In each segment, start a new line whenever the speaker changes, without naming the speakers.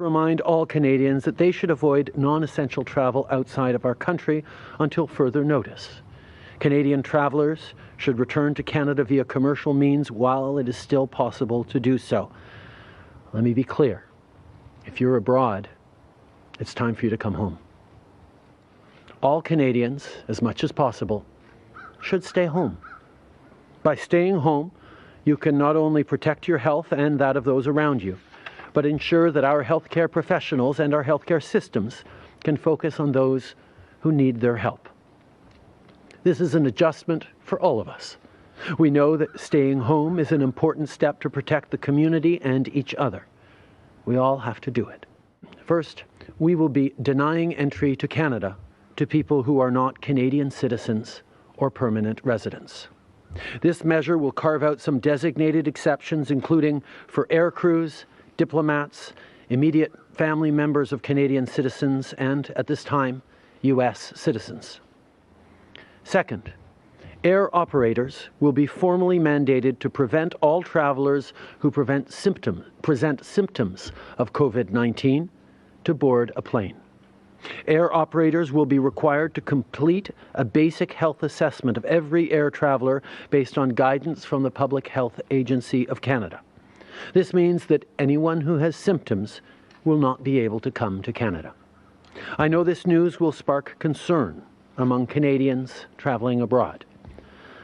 Remind all Canadians that they should avoid non-essential travel outside of our country until further notice. Canadian travellers should return to Canada via commercial means while it is still possible to do so. Let me be clear. If you're abroad, it's time for you to come home. All Canadians, as much as possible, should stay home. By staying home, you can not only protect your health and that of those around you, but ensure that our healthcare professionals and our healthcare systems can focus on those who need their help. This is an adjustment for all of us. We know that staying home is an important step to protect the community and each other. We all have to do it. First, we will be denying entry to Canada to people who are not Canadian citizens or permanent residents. This measure will carve out some designated exceptions, including for air crews, diplomats, immediate family members of Canadian citizens, and, at this time, U.S. citizens. Second, air operators will be formally mandated to prevent all travelers who present symptoms of COVID-19 to board a plane. Air operators will be required to complete a basic health assessment of every air traveler based on guidance from the Public Health Agency of Canada. This means that anyone who has symptoms will not be able to come to Canada. I know this news will spark concern among Canadians traveling abroad.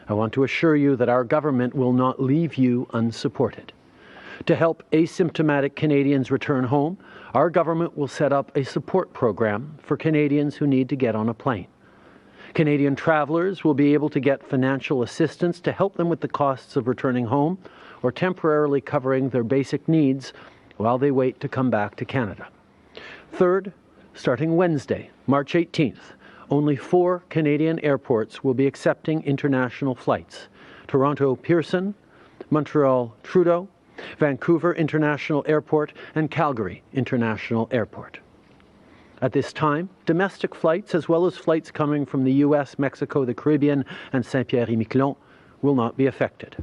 I want to assure you that our government will not leave you unsupported. To help asymptomatic Canadians return home, our government will set up a support program for Canadians who need to get on a plane. Canadian travelers will be able to get financial assistance to help them with the costs of returning home or temporarily covering their basic needs while they wait to come back to Canada. Third, starting Wednesday, March 18th, only 4 Canadian airports will be accepting international flights: Toronto Pearson, Montreal Trudo, Vancouver International Airport, and Calgary International Airport. At this time, domestic flights, as well as flights coming from the U.S., Mexico, the Caribbean, and Saint-Pierre-et-Miquelon, will not be affected.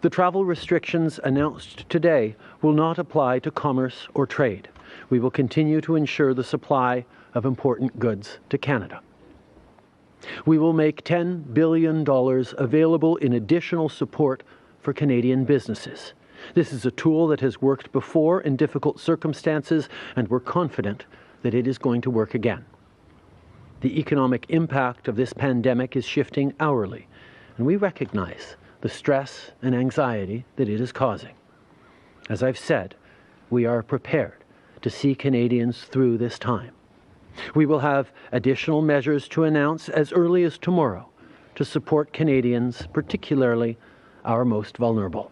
The travel restrictions announced today will not apply to commerce or trade. We will continue to ensure the supply of important goods to Canada. We will make $10 billion available in additional support for Canadian businesses. This is a tool that has worked before in difficult circumstances, and we're confident that it is going to work again. The economic impact of this pandemic is shifting hourly, and we recognize the stress and anxiety that it is causing. As I've said, we are prepared to see Canadians through this time. We will have additional measures to announce as early as tomorrow to support Canadians, particularly our most vulnerable.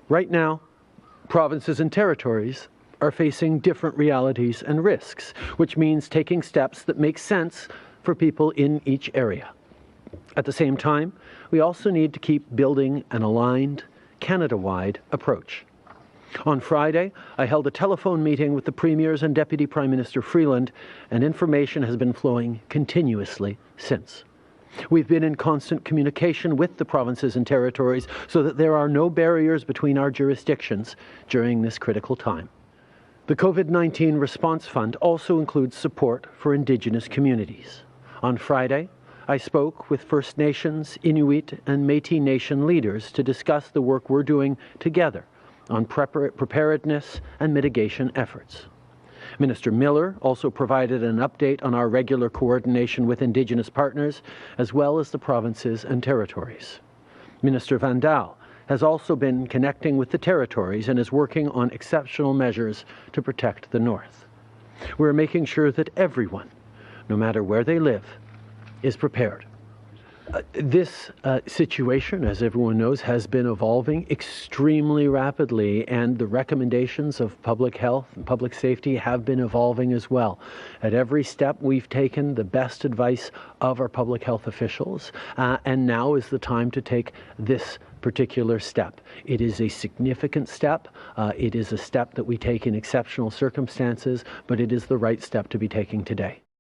Right now, provinces and territories are facing different realities and risks, which means taking steps that make sense for people in each area. At the same time, we also need to keep building an aligned, Canada-wide approach. On Friday, I held a telephone meeting with the Premiers and Deputy Prime Minister Freeland, and information has been flowing continuously since. We've been in constant communication with the provinces and territories so that there are no barriers between our jurisdictions during this critical time. The COVID-19 Response Fund also includes support for Indigenous communities. On Friday, I spoke with First Nations, Inuit, and Métis Nation leaders to discuss the work we're doing together on preparedness and mitigation efforts. Minister Miller also provided an update on our regular coordination with Indigenous partners, as well as the provinces and territories. Minister Van Daal has also been connecting with the territories and is working on exceptional measures to protect the North. We're making sure that everyone, no matter where they live, is prepared. This situation, as everyone knows, has been evolving extremely rapidly, and the recommendations of public health and public safety have been evolving as well. At every step, we've taken the best advice of our public health officials, and now is the time to take this particular step. It is a significant step. It is a step that we take in exceptional circumstances, but it is the right step to be taking today.